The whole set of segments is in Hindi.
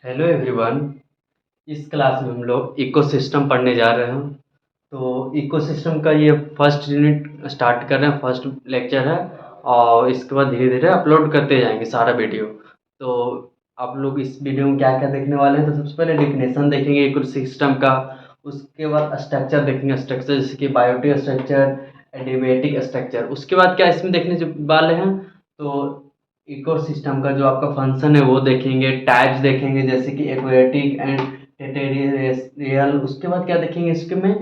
Hello everyone. इस क्लास में हम लोग इकोसिस्टम पढ़ने जा रहे हैं। तो इकोसिस्टम का ये फर्स्ट यूनिट स्टार्ट कर रहे हैं, फर्स्ट लेक्चर है और इसके बाद धीरे धीरे अपलोड करते जाएंगे सारा वीडियो। तो आप लोग इस वीडियो में क्या क्या देखने वाले हैं, तो सबसे पहले डिफिनेशन देखेंगे इकोसिस्टम का। उसके बाद स्ट्रक्चर देखेंगे, स्ट्रक्चर जैसे कि बायोटिक स्ट्रक्चर, एडियाबेटिक स्ट्रक्चर। उसके बाद क्या इसमें देखने वाले हैं, तो इकोसिस्टम का जो आपका फंक्शन है वो देखेंगे, टाइप्स देखेंगे जैसे कि एक्वेटिक एंड टेरेस्ट्रियल। उसके बाद क्या देखेंगे इसमें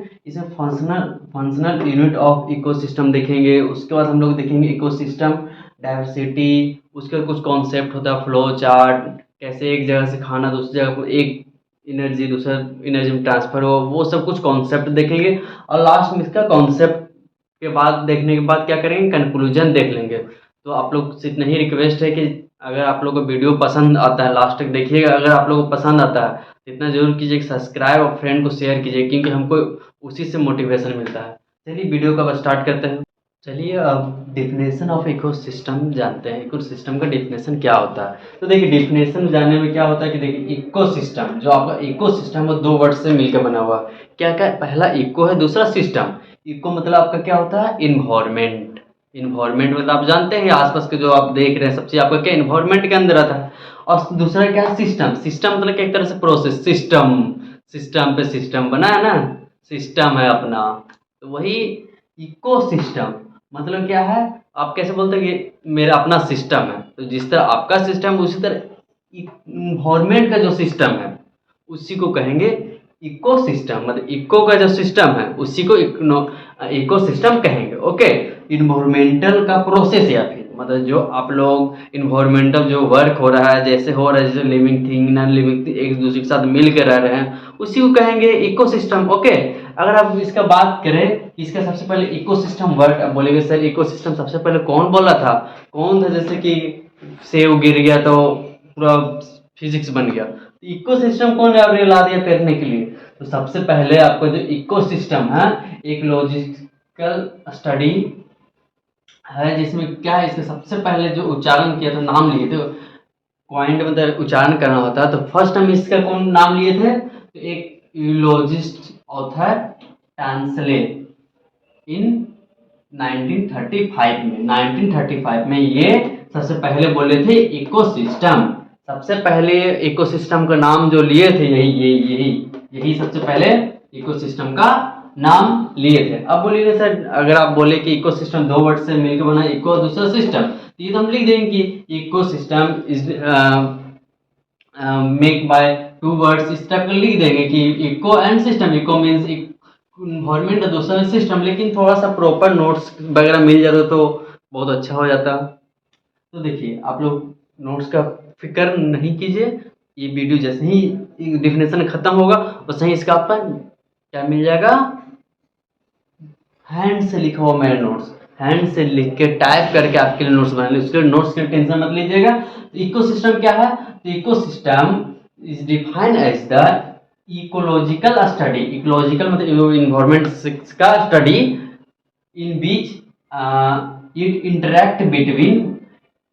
फंक्शनल यूनिट ऑफ इकोसिस्टम देखेंगे। उसके बाद हम लोग देखेंगे इकोसिस्टम डाइवर्सिटी। उसके बाद कुछ कॉन्सेप्ट होता है, फ्लो चार्ट, कैसे एक जगह से खाना दूसरी जगह को एक एनर्जी दूसरा एनर्जी में ट्रांसफर हो, वो सब कुछ कॉन्सेप्ट देखेंगे। और लास्ट में इसका कॉन्सेप्ट के बाद देखने के बाद क्या करेंगे, कंक्लूजन देख लेंगे। तो आप लोग से इतना ही रिक्वेस्ट है कि अगर आप लोग को वीडियो पसंद आता है लास्ट तक देखिएगा। अगर आप लोग को पसंद आता है तो इतना जरूर कीजिए कि सब्सक्राइब और फ्रेंड को शेयर कीजिए, क्योंकि हमको उसी से मोटिवेशन मिलता है। चलिए वीडियो का स्टार्ट करते हैं। चलिए अब डिफिनेशन ऑफ इकोसिस्टम जानते हैं। इकोसिस्टम का डिफिनेशन क्या होता है, तो देखिए डिफिनेशन जानने में क्या होता है कि देखिए इकोसिस्टम, जो आपका इकोसिस्टम है दो वर्ड से मिलकर बना हुआ है। क्या क्या, पहला इको है, दूसरा सिस्टम। इको मतलब आपका क्या होता है, इन्वायरमेंट। इन्वायरमेंट मतलब आप जानते हैं आसपास के जो आप देख रहे हैं सब चीज आपका क्या इन्वायरमेंट के अंदर आता है। और दूसरा क्या है, सिस्टम। सिस्टम मतलब एक तरह से प्रोसेस, सिस्टम। सिस्टम पे सिस्टम बना है ना, सिस्टम है अपना, तो वही इकोसिस्टम। मतलब क्या है, आप कैसे बोलते हैं कि मेरा अपना सिस्टम है, तो जिस तरह आपका सिस्टम उसी तरह इन्वायरमेंट का जो सिस्टम है उसी को कहेंगे इकोसिस्टम। मतलब इको का जो सिस्टम है उसी को इकोसिस्टम कहेंगे। ओके, इन्वायरमेंटल का प्रोसेस या फिर मतलब जो आप लोग इन्वायरमेंटल जो वर्क हो रहा है, जैसे हो रहा है, जैसे living thing non living thing एक दूसरे के साथ मिल के रह रहे हैं, उसी को कहेंगे इकोसिस्टम। ओके, अगर आप इसका बात करें, इसका सबसे पहले इकोसिस्टम वर्ड, अब बोलेंगे सर इकोसिस्टम सबसे पहले कौन बोला था, कौन था, जैसे कि सेव गिर गया तो पूरा फिजिक्स बन गया। इकोसिस्टम कौन ला दिया करने के लिए, तो सबसे पहले आपको जो इकोसिस्टम है एक लॉजिकल स्टडी है, जिसमें क्या है, इसके सबसे पहले जो उच्चारण किया था, नाम लिए थे, पॉइंट मतलब उच्चारण करना होता है, तो फर्स्ट हम इसका कौन नाम लिए थे, तो एक यूलॉजिस्ट ऑथर टैंसले इन 1935 में ये सबसे पहले बोले थे इकोसिस्टम। सबसे पहले इकोसिस्टम का नाम जो लिए थे यही सबसे पहले इकोसिस्टम का नाम लिए थे। अब बोलिए सर, अगर आप बोले कि इकोसिस्टम दो वर्ड से मिलकर बना, इको दूसरा सिस्टम, तो ये तो हम लिख देंगे कि ecosystem is make by two words. इस टाइप का लिख देंगे कि eco and system. Eco means environment का दूसरा सिस्टम, लेकिन थोड़ा सा प्रॉपर नोट्स वगैरह मिल जाता तो बहुत अच्छा हो जाता। तो देखिए आप लोग नोट्स का फिक्र नहीं कीजिए, ये वीडियो जैसे ही डिफिनेशन खत्म होगा वैसे ही इसका आपका क्या मिल जाएगा, हैंड से लिखा हुआ मेरा नोट्स, हैंड से लिख के टाइप करके आपके लिए नोट्स बना लीजिए। उसके नोट्स की टेंशन मत लीजिएगा। तो इकोसिस्टम क्या है, तो ecosystem is defined as the ecological study. Ecological मतलब इन्वायरमेंट का study in which it interact between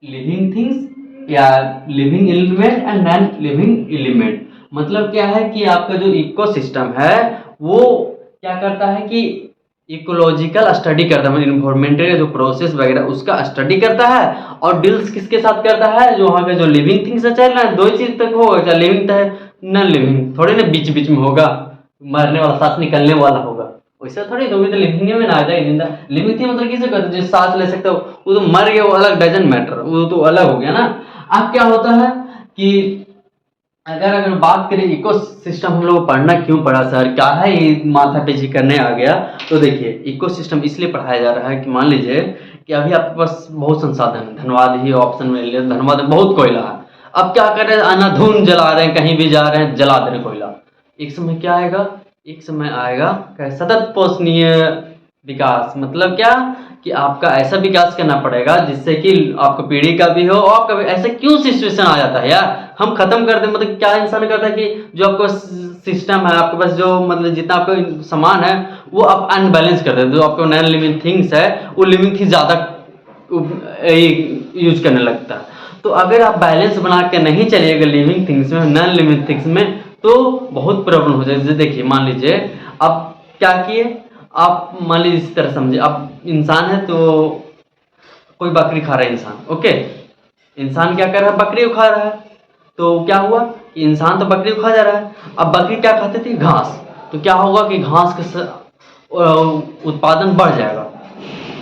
living things या living element and non living element. मतलब क्या है कि आपका जो इकोसिस्टम है वो क्या करता है कि इकोलॉजिकल स्टडी करता है, मतलब इन्वायरमेंटल का जो प्रोसेस वगैरह उसका स्टडी करता है। और डील्स किसके साथ करता है, जो वहाँ पे जो लिविंग थिंग्स है, चाहे ना दो ही चीज तक होगा, चाहे लिविंग है नॉन लिविंग, थोड़े ना बीच बीच में होगा मरने वाला सांस निकलने वाला होगा, वैसा थोड़ी तो लिविंग में ना आ जाएगी जिंदा। लिविंग थिंग मतलब किसे कहते हैं, जो सांस ले सकते हो, वो तो मर गया, वो अलग, डजंट मैटर, वो तो अलग हो गया ना। अब क्या होता है कि अगर बात करें इको सिस्टम हम लोग पढ़ना क्यों पड़ा सर, क्या है ये माथा पेची करने आ गया, तो देखिए इको सिस्टम इसलिए पढ़ाया जा रहा है कि मान लीजिए कि अभी आपके पास बहुत संसाधन है, धनबाद ही ऑप्शन में ले, धनबाद में बहुत कोयला है। अब क्या कर रहे हैं, अनाधून जला रहे हैं, कहीं भी जा रहे हैं जला दे रहे कोयला। एक समय क्या आएगा, एक समय आएगा सतत पोषणीय विकास। मतलब क्या कि आपका ऐसा विकास करना पड़ेगा जिससे कि आपका पीढ़ी का भी हो, और आपका भी। ऐसे क्यों सिचुएशन आ जाता है यार, हम खत्म कर दें, मतलब क्या इंसान करता है कि जो आपका सिस्टम है, आपके पास जो मतलब जितना आपका सामान है वो आप अनबैलेंस कर देते, जो आपका नॉन लिविंग थिंग्स है वो लिविंग थिंग्स ज़्यादा यूज करने लगता है। तो अगर आप बैलेंस बना के नहीं चलिएगा लिविंग थिंग्स में, नॉन लिविंग थिंग्स में, तो बहुत प्रॉब्लम हो जाएगी। देखिए मान लीजिए आप क्या किए, आप मान लीजिए इस तरह समझिए, आप इंसान है तो कोई बकरी खा रहा है इंसान, ओके, इंसान क्या कर रहा है, बकरी को खा रहा है। तो क्या हुआ, इंसान तो बकरी को खा जा रहा है, अब बकरी क्या खाती थी, घास, तो क्या होगा कि घास का उत्पादन बढ़ जाएगा,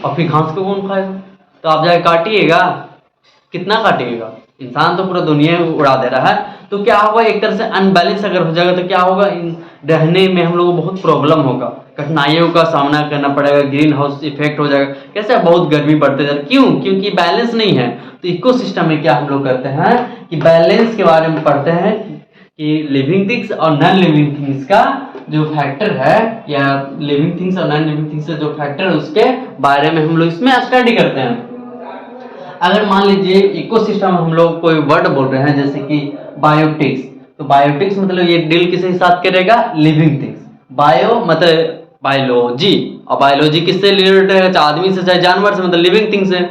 और फिर घास को कौन खाएगा, तो आप जाके काटिएगा, कितना काटिएगा, इंसान तो पूरा दुनिया उड़ा दे रहा है। तो क्या होगा, एक तरह से अनबैलेंस अगर हो जाएगा तो क्या होगा, रहने में हम लोगों को बहुत प्रॉब्लम होगा, कठिनाइयों का सामना करना पड़ेगा, ग्रीन हाउस इफेक्ट हो जाएगा, कैसे बहुत गर्मी बढ़ते जा रही है, क्यों, क्योंकि बैलेंस नहीं है। तो इकोसिस्टम में क्या हम लोग करते हैं कि बैलेंस के बारे में पढ़ते हैं कि लिविंग थिंग्स और नॉन लिविंग थिंग्स का जो फैक्टर है, या लिविंग थिंग्स और नॉन लिविंग थिंग्स का जो फैक्टर है उसके बारे में हम लोग इसमें स्टडी करते हैं। अगर मान लीजिए इकोसिस्टम हम लोग कोई वर्ड बोल रहे हैं जैसे कि बायोटिक्स, तो बायोटिक्स मतलब ये डील किसके साथ करेगा, लिविंग थिंग्स। बायो मतलब बायोलॉजी, और बायोलॉजी किससे रिलेटेड है, चाहे आदमी से चाहे जानवर से, मतलब लिविंग थिंग्स है।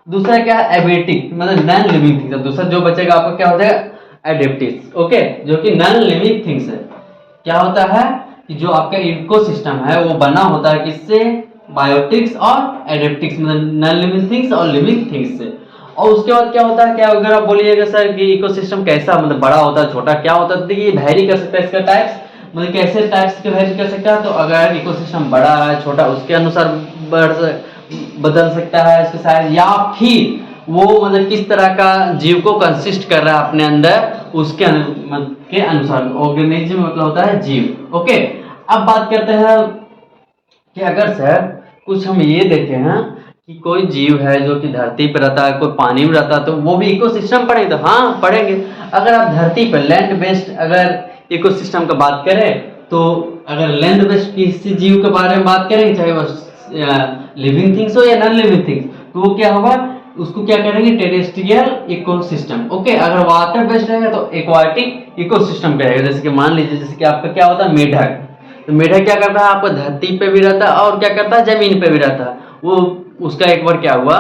दूसरा क्या है, एबेटिक मतलब नॉन लिविंग थिंग्स। दूसरा जो बचेगा आपका क्या हो जाएगा, एडेप्टिक्स, ओके, जो कि नॉन लिविंग थिंग्स है। क्या होता है कि जो आपका इकोसिस्टम है वो बना होता है किससे, बायोटिक्स और एडेप्टिक्स, मतलब नॉन लिविंग थिंग्स और लिविंग थिंग्स से। और उसके बाद क्या होता है, क्या अगर आप बोलिएगा सर कि इकोसिस्टम कैसा, मतलब बड़ा होता है छोटा क्या होता है, तो देखिए वैरी कर सकता है इसका टाइप्स, मतलब कैसे टाइप्स के वैरी कर सकता है। तो अगर इकोसिस्टम बड़ा है छोटा उसके अनुसार बदल सकता है इसका साइज, या फिर वो मतलब किस तरह का जीव को कंसिस्ट कर रहा है अपने अंदर उसके के अनुसार। ऑर्गेनिज्म मतलब होता है जीव, ओके। अब बात करते हैं कि अगर सर कुछ हम ये देखे हैं कि कोई जीव है जो कि धरती पर रहता है, कोई पानी में रहता है, तो वो भी इकोसिस्टम पढ़ेंगे, तो हाँ पढ़ेंगे। अगर आप धरती पर लैंड बेस्ड अगर इकोसिस्टम का बात करें, तो अगर लैंड बेस्ड किसी जीव के बारे में बात करेंगे, चाहे वो लिविंग थिंग्स हो या नॉन लिविंग थिंग्स, तो वो क्या होगा, उसको क्या करेंगे, टेरेस्ट्रियल इकोसिस्टम, ओके। अगर वाटर बेस्ड रहेगा तो एक्वाटिक इकोसिस्टम कहेगा। जैसे कि मान लीजिए, जैसे कि आपका क्या होता है, मेढक, तो मेढक क्या करता है, आपको धरती पे भी रहता है और क्या करता है, जमीन पे भी रहता है। वो उसका एक बार क्या हुआ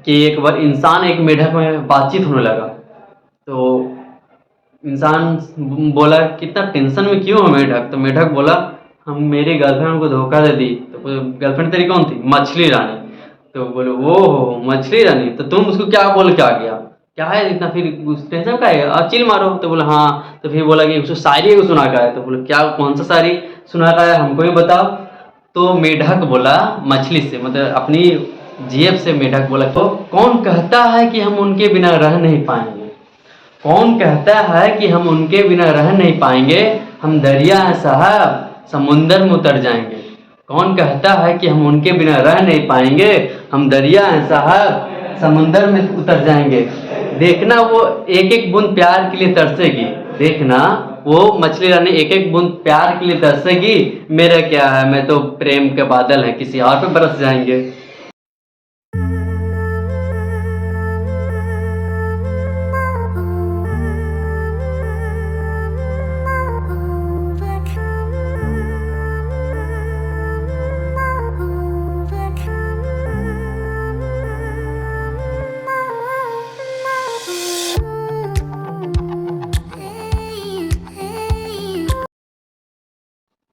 कि एक बार इंसान एक मेढक में बातचीत होने लगा, तो इंसान बोला कितना टेंशन में क्यों है मेढक, तो मेढक बोला हम मेरी गर्लफ्रेंड को धोखा दे दी। तो गर्लफ्रेंड तेरी कौन थी, मछली रानी। तो बोले वो हो मछली रानी, तो तुम उसको क्या बोल के आ गया, क्या है इतना फिर टेंशन का है, आप चिल मारो। तो बोला हाँ, तो फिर बोला कि उसको शायरी को सुना का है। तो बोले क्या, कौन सा शायरी सुना का है, हमको भी बताओ। तो मेढक बोला मछली से, मतलब अपनी जीभ से मेढक बोला, तो कौन कहता है कि हम उनके बिना रह नहीं पाएंगे, कौन कहता है कि हम उनके बिना रह नहीं पाएंगे, हम दरिया हैं साहब समुंदर में उतर जाएंगे। कौन कहता है कि हम उनके बिना रह नहीं पाएंगे, हम दरिया हैं साहब समुंदर में उतर जाएंगे। देखना वो एक एक बूंद प्यार के लिए तरसेगी, देखना वो मछली रानी एक एक बूंद प्यार के लिए तरसेगी। मेरा क्या है, मैं तो प्रेम के बादल है, किसी और पे बरस जाएंगे।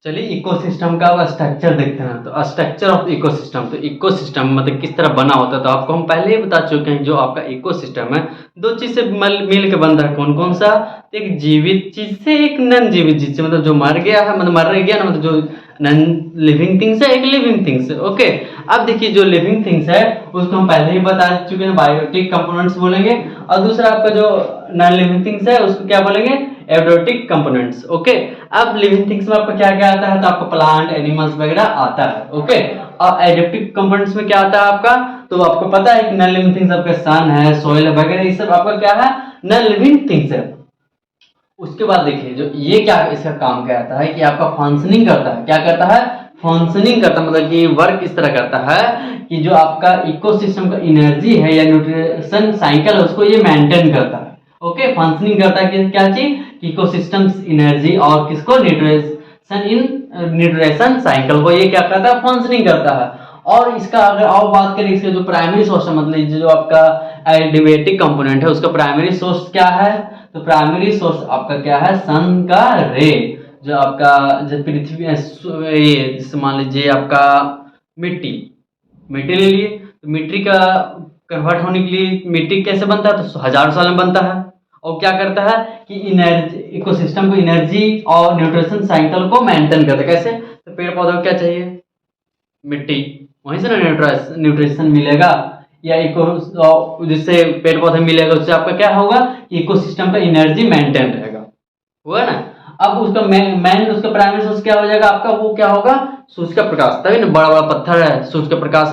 चलिए इकोसिस्टम का स्ट्रक्चर देखते हैं। तो स्ट्रक्चर ऑफ इकोसिस्टम, तो इकोसिस्टम मतलब किस तरह बना होता है, तो आपको हम पहले ही बता चुके हैं। जो आपका इकोसिस्टम है दो चीज से मिल के बन रहा है, कौन कौन सा, एक जीवित चीज से एक नॉन जीवित चीज से, मतलब जो मर गया है, मतलब मर गया ना, मतलब जो नॉन लिविंग थिंग्स है, एक लिविंग थिंग्स है, ओके। अब देखिए जो लिविंग थिंग्स है उसको हम पहले ही बता चुके हैं, बायोटिक कंपोनेंट्स बोलेंगे। और दूसरा आपका जो नॉन लिविंग थिंग्स है उसको क्या बोलेंगे, एब्योटिक कंपोनेंट्स, ओके। अब लिविंग थिंग्स में आपको क्या क्या आता है, तो आपको प्लांट एनिमल्स वगैरह आता है, ओके। और एब्योटिक कंपोनेंट्स में क्या आता है आपका, तो आपको पता है कि नॉन लिविंग थिंग्स आपका सन है, सोइल वगैरह, ये सब आपका क्या है, नॉन लिविंग थिंग्स है। उसके बाद देखिए जो ये क्या इसका काम क्या आता है कि आपका फंक्शनिंग करता है, क्या करता है, फंक्शनिंग करता है, मतलब कि वर्क इस तरह करता है कि जो आपका इकोसिस्टम का एनर्जी है या न्यूट्रिशन साइकिल है उसको ये मेंटेन करता है, ओके। फंक्शनिंग करता है कि क्या चीज, इकोसिस्टम्स एनर्जी और किसको, न्यूट्रिशन इन न्यूट्रिशन साइकिल को ये क्या करता है, फंक्शनिंग करता है। और इसका अगर और बात करें, इसके जो प्राइमरी सोर्स है, मतलब जो आपका एडिवेटिक कंपोनेंट है, उसका प्राइमरी सोर्स क्या है? तो प्राइमरी सोर्स आपका क्या है? सन का रे, जो आपका जो पृथ्वी ये जैसे मान लीजिए आपका मिट्टी मिट्टी ले लिए, तो मिट्टी का कन्वर्ट होने के लिए मिट्टी कैसे बनता है? तो हजारों साल में बनता है। और क्या करता है कि एनर्जी, इकोसिस्टम को एनर्जी और न्यूट्रिशन साइकिल को मेंटेन करता है। कैसे? तो पेड़ पौधों को क्या चाहिए? मिट्टी, वहीं से ना न्यूट्रिशन मिलेगा, या इको जिससे पेड़ पौधे मिलेगा, उससे आपका क्या होगा? इकोसिस्टम का एनर्जी मेंटेन रहेगा, हुआ ना। अब उसका मेन उसका प्राइमरी सोर्स क्या हो जाएगा आपका? वो क्या होगा? सूरज का प्रकाश। तभी ना बड़ा बड़ा पत्थर है, सूरज का प्रकाश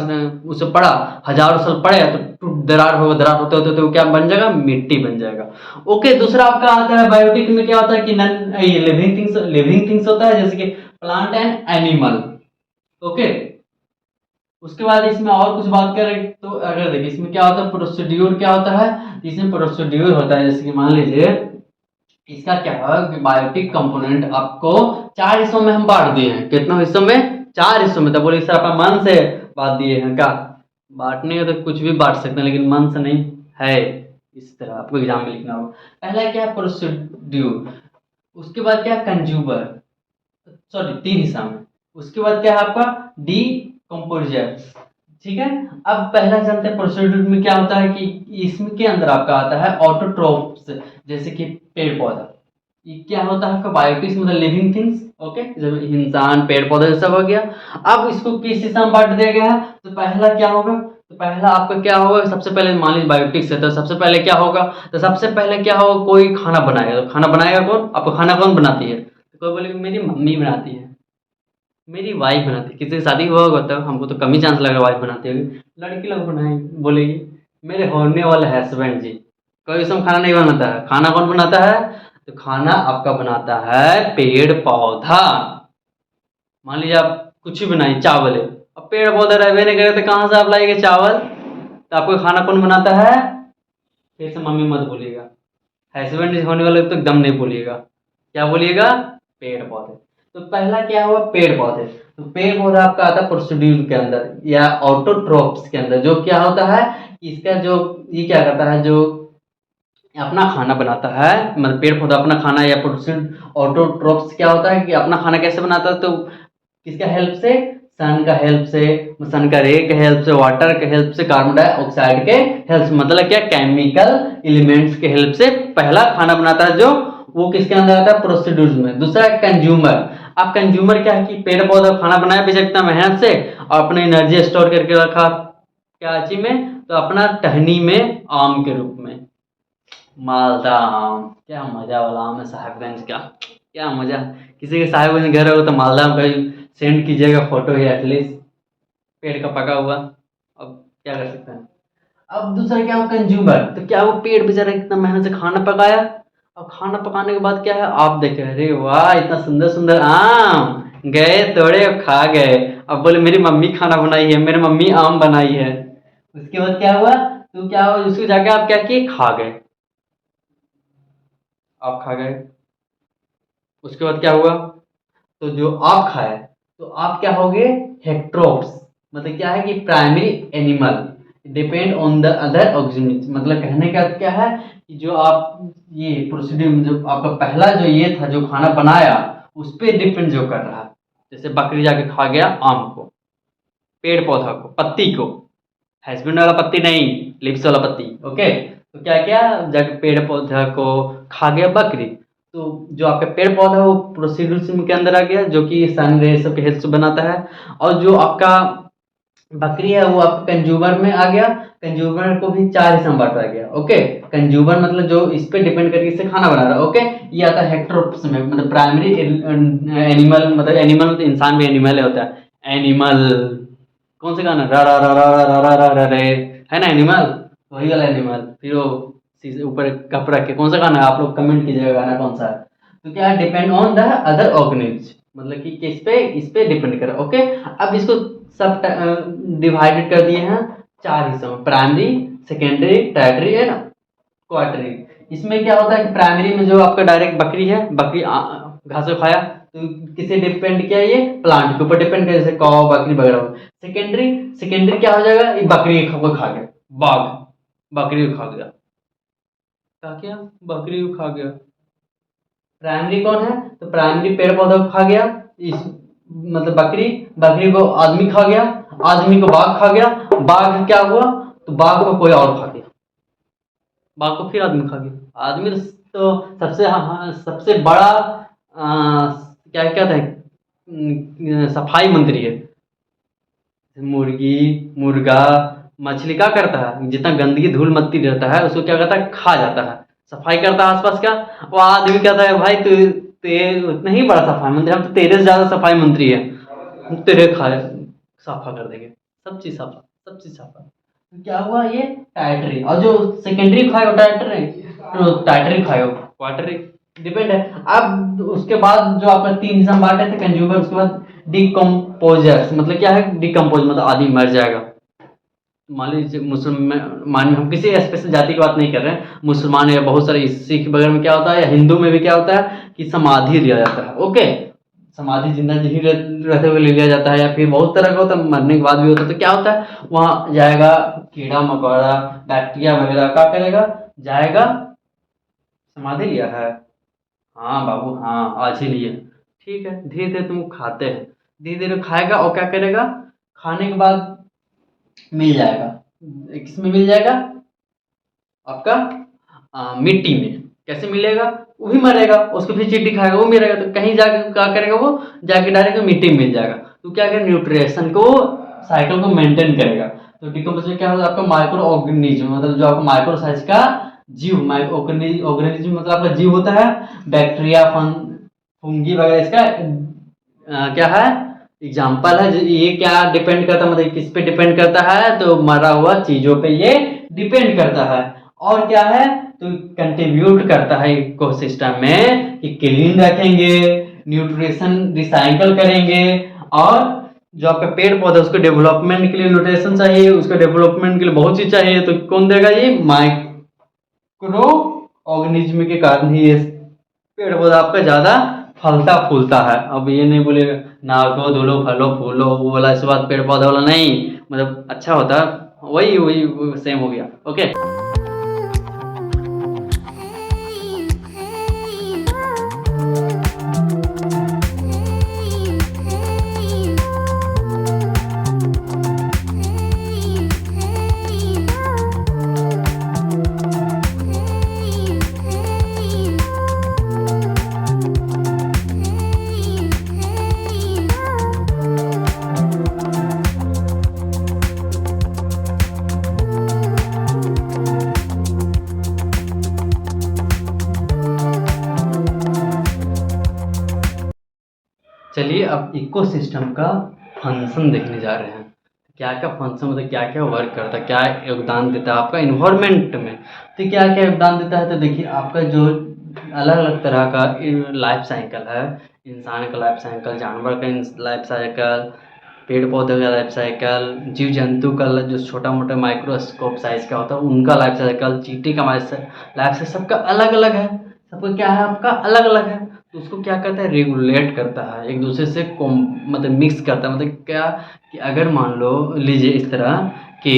उसे पड़ा, हजारों साल पड़ेगा तो दरार होगा, दरार होते होते तो क्या बन जाएगा? मिट्टी बन जाएगा। ओके, दूसरा आपका आता है बायोटिक में, क्या होता है कि नन ये लिविंग थिंग्स होता है, जैसे कि प्लांट एंड एनिमल। ओके, उसके बाद इसमें और कुछ बात करें तो अगर देखिए इसमें क्या होता है, प्रोसीड्यूर क्या होता है? इसमें प्रोसीड्यूर होता है, जैसे कि मान लीजिए इसका क्या है कि बायोटिक कंपोनेंट आपको 4 हिस्सों में हम बांट दिए हैं। कितने हिस्सों में? 4 हिस्सों में। तो बोले सर अपना मन से बांट दिए हैं क्या? बांटने का तो कुछ भी बांट सकते हैं, लेकिन मन से नहीं है। इस तरह आपको एग्जाम में लिखना होगा। पहला क्या है? प्रोसीड्यूर। उसके बाद क्या है? कंज्यूमर, सॉरी 3 हिस्सा में। उसके बाद क्या है आपका? डी कंपोजर, ठीक है। अब पहला जानते हैं प्रोसीड्यूर में क्या होता है कि इसमें के अंदर आपका आता है ऑटोट्रोफ्स, जैसे कि पेड़ पौधा। ये क्या होता है आपका? बायोटिक्स मतलब लिविंग थिंग्स। ओके, जब इंसान पेड़ पौधे सब हो गया। अब इसको किस हिस्सा में बांट दिया गया है? तो पहला क्या होगा? तो पहला आपका क्या होगा? सबसे पहले मान लीजिए बायोटिक्स है, तो सबसे पहले क्या होगा? तो सबसे पहले क्या होगा? कोई खाना बनाएगा। तो खाना बनाएगा कौन? आपको खाना कौन बनाती है? तो कोई बोलेगा मेरी मम्मी बनाती है, मेरी वाइफ बनाती है। किसी की शादी हुआ होगा तो हमको तो कम ही चांस लग रहा है वाइफ बनाती होगी, लड़की लोग बनाएंगे, बोलेगी मेरे होने वाले हस्बैंड जी। कोई उसमें खाना नहीं बनाता है। खाना कौन बनाता है? तो खाना आपका बनाता है पेड़ पौधा। मान लीजिए आप कुछ भी बनाइए, चावल है, अब पेड़ पौधा रहबे नहीं करे तो कहाँ से आप लाएंगे चावल? तो आपको खाना कौन बनाता है? फिर से मम्मी मत बोलिएगा, हस्बैंड होने वाले तो एकदम नहीं बोलिएगा। क्या बोलिएगा? पेड़ पौधे। तो पहला क्या हुआ? पेड़ पौधे। तो पेड़ पौधा आपका आता है प्रोसीड्यूर के अंदर या ऑटोट्रोप्स के अंदर, जो क्या होता है इसका जो ये क्या करता है, जो अपना खाना बनाता है, मतलब पेड़ पौधा अपना खाना या प्रोसीड। ऑटोट्रोप्स क्या होता है कि अपना खाना कैसे बनाता है? तो किसका हेल्प से? सन का हेल्प से, सन का रे के हेल्प से, वाटर के हेल्प से, कार्बन डाइऑक्साइड के हेल्प से, मतलब क्या? केमिकल एलिमेंट्स के हेल्प से पहला खाना बनाता है, जो वो किसके अंदर आता है? प्रोसीड्यूर में। दूसरा कंज्यूमर। अब कंज्यूमर क्या है कि पेड़ पौधा खाना बनाया बेचता मेहनत से और अपनी एनर्जी स्टोर करके रखा क्या चीज में? तो अपना टहनी में आम के रूप में। मालदा आम, क्या मजा वाला आम है साहिबगंज का, क्या मजा। किसी के साहिबगंज घर हो तो मालदा आम का सेंड कीजिएगा फोटो ही एटलीस्ट, पेड़ का पका हुआ। अब क्या कर सकते हैं। अब दूसरा क्या हो? कंज्यूमर। तो क्या वो पेड़ बेचारा इतना मेहनत से खाना पकाया, और खाना पकाने के बाद क्या है आप देखे, अरे वाह इतना सुंदर सुंदर आम, गए तोड़े और खा गए। अब बोले मेरी मम्मी खाना बनाई है, मेरी मम्मी आम बनाई है। उसके बाद क्या हुआ? तो क्या हुआ? उसको जाके आप क्या किए? खा गए, आप खा गए। उसके बाद क्या हुआ? तो जो आप खाए, तो आप क्या होगे? हेक्ट्रोप्स। मतलब क्या है कि primary animal depend on the other organism. मतलब कहने का अर्थ क्या है कि जो आप ये प्रोसीड्यूर जो आपका पहला जो ये था जो खाना बनाया, उस पर डिपेंड जो कर रहा है। जैसे बकरी जाके खा गया आम को, पेड़ पौधा को, पत्ती को, हस्बैंड वाला पत्ती नहीं, लिप्स वाला पत्ती। ओके, तो क्या क्या जाके पेड़ पौधा को खा गया बकरी। तो जो आपका पेड़ पौधा है वो प्रोसीड्यूर के अंदर आ गया, जो कि सन रे सब के हेल्प से बनाता है। और जो आपका बकरी है वो आपका कंज्यूमर में आ गया। कंज्यूमर को भी 4 हिस्सा में बांटा गया। ओके, कंज्यूमर मतलब जो इस पे डिपेंड करके इससे खाना बना रहा है। ओके, ये आता है हेक्ट्रोप्स में, मतलब प्राइमरी एनिमल, मतलब एनिमल मतलब इंसान भी एनिमल होता है। एनिमल कौन से गाना? रा रा रा रा रा रा रा रा रे, है ना एनिमल, वही वाला एनिमल। फिर वो शीशे ऊपर कप रख के, कौन सा गाना है आप लोग कमेंट कीजिएगा गाना कौन सा है। तो क्या depend on the other organism, मतलब कि किस पे? इस पे डिपेंड करे। ओके, अब इसको सब डिवाइडेड कर दिए हैं 4 हिस्सों में, प्राइमरी, सेकेंडरी, टर्टरी एंड क्वार्टरी। इसमें क्या होता है कि प्राइमरी में जो आपका डायरेक्ट बकरी है, बकरी घास को खाया तो किसे डिपेंड किया, ये प्लांट के ऊपर डिपेंड किया, जैसे कौ बकरी वगैरह। सेकेंडरी, सेकेंडरी क्या हो जाएगा, ये बकरी को खा गया, बाघ बकरी को खा गया, क्या किया, बकरी को खा गया। प्राइमरी कौन है, तो प्राइमरी पेड़ पौधा को खा गया, इस मतलब बकरी, बकरी को आदमी खा गया, आदमी को बाघ खा गया, बाघ क्या हुआ, तो बाघ को कोई और खा गया, बाघ को फिर आदमी खा गया। आदमी तो सबसे सबसे बड़ा क्या क्या था, सफाई मंत्री है। मुर्गी, मुर्गा, मछली क्या करता है, जितना गंदगी धूल मट्टी रहता है उसको क्या करता है, खा जाता है, सफाई करता है आसपास का। वो आदमी कहता है भाई तू उतना ही बड़ा सफाई मंत्री, हम तो तेरे से ज्यादा सफाई मंत्री है, हम तेरे खाए साफा कर देंगे, सब चीज साफा, सब चीज साफा। तो क्या हुआ, ये टाइटरी, और जो सेकेंडरी खाएगा टाइटरी, तो टाइटरी खाएगा क्वार्टरी, डिपेंड है। अब उसके बाद जो आपका 3 हिस्सा में बांटे थे, कंज्यूमर, उसके बाद डिकम्पोजर्स, मतलब क्या है डिकम्पोज, मतलब आदमी मर जाएगा। मान लीजिए मुसलमान में, हम किसी स्पेशल जाति की बात नहीं कर रहे हैं, मुसलमान या बहुत सारे सिख वगैरह में क्या होता है, या हिंदू में भी क्या होता है कि समाधि लिया जाता है। ओके, समाधि जिंदा जी रहते हुए ले लिया जाता है, या फिर बहुत तरह का होता है, मरने के बाद भी होता है। तो क्या होता है, वहाँ जाएगा कीड़ा मकोड़ा बैक्टीरिया वगैरह, क्या करेगा, जाएगा, समाधि लिया है, हाँ बाबू हाँ आज ही लिए, ठीक है, धीरे धीरे तुम खाते हैं, धीरे धीरे खाएगा, और क्या करेगा, खाने के बाद मिल जाएगा, किसमें मिल जाएगा, आपका मिट्टी में। कैसे मिलेगा, वो भी मरेगा, उसको फिर चींटी खाएगा, वो मरेगा, तो कहीं जाके क्या करेगा, वो जाके डायरेक्ट मिट्टी में मिल जाएगा। तो क्या करेगा, न्यूट्रिशन को, साइकिल को मेंटेन करेगा। तो डिकम्पोजिशन क्या होता है, आपका माइक्रो ऑर्गेनिज्म, मतलब जो आपका माइक्रो साइज का जीव, ऑर्गेनिज्म मतलब आपका जीव होता है, बैक्टीरिया, फंगी वगैरह, इसका क्या है, एग्जाम्पल है। ये क्या डिपेंड करता है, मतलब किस पे डिपेंड करता है, तो मरा हुआ चीजों पे ये डिपेंड करता है। और क्या है, तो कंट्रीब्यूट करता है इकोसिस्टम में कि क्लीन रखेंगे, न्यूट्रिशन रिसाइकल करेंगे, और जो आपका पेड़ पौधा उसको डेवलपमेंट के लिए न्यूट्रिशन चाहिए, उसको डेवलपमेंट के लिए बहुत चीज चाहिए, तो कौन देगा, ये माइक्रो ऑर्गेनिज्म के कारण ही ये पेड़ पौधा आपका ज्यादा फलता फूलता है। अब ये नहीं बोलेगा नाको धुलो फलो फूलो, वो वाला इस बात पेड़ पौधा वाला नहीं, मतलब अच्छा होता है, वही वही सेम हो गया। ओके, चलिए अब इकोसिस्टम का फंक्शन देखने जा रहे हैं। क्या क्या फंक्शन, मतलब क्या क्या वर्क करता है, क्या योगदान देता है आपका इन्वायरमेंट में। तो क्या क्या योगदान देता है, तो देखिए आपका जो अलग अलग तरह का लाइफ साइकिल है, इंसान का लाइफ साइकिल, जानवर का लाइफ साइकिल, पेड़ पौधे का लाइफ साइकिल, जीव जंतु का जो छोटा मोटा माइक्रोस्कोप साइज का होता है उनका लाइफ साइकिल, चींटी का लाइफ साइकिल, सबका अलग अलग है, सबका क्या है, आपका अलग अलग है। तो उसको क्या करता है, रेगुलेट करता है, एक दूसरे से मतलब मिक्स करता है। मतलब क्या कि अगर मान लो लीजिए इस तरह कि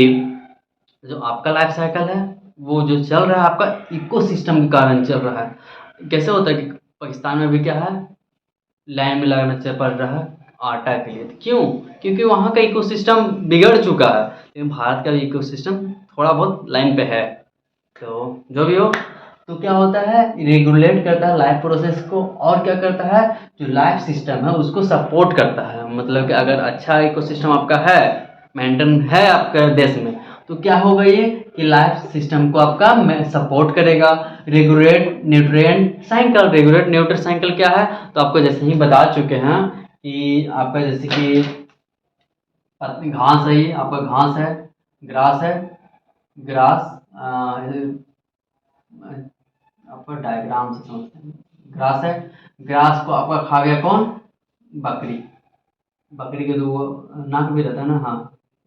जो आपका लाइफ साइकिल है वो जो चल रहा है आपका इकोसिस्टम के कारण चल रहा है। कैसे होता है कि पाकिस्तान में भी क्या है, लाइन में लगाना चल पड़ रहा है आटा के लिए, तो क्यों, क्योंकि वहाँ का इकोसिस्टम बिगड़ चुका है, लेकिन भारत का इकोसिस्टम थोड़ा बहुत लाइन पे है। तो जो भी हो, तो क्या होता है, रेगुलेट करता है लाइफ प्रोसेस को, और क्या करता है, जो लाइफ सिस्टम है उसको सपोर्ट करता है। मतलब कि अगर अच्छा इकोसिस्टम आपका है, मेंटेन है आपके देश में, तो क्या होगा ये कि लाइफ सिस्टम को आपका सपोर्ट करेगा। Regulate nutrient cycle, regulate nutrient cycle क्या है, तो आपको जैसे ही बता चुके हैं कि आपका जैसे कि घास है, ये आपका घास है, ग्रास है, ग्रास आपका डायग्राम से समझते हैं, ग्रास है, ग्रास को आपका खा गया कौन, बकरी, बकरी के दो नाक भी रहता है ना, हाँ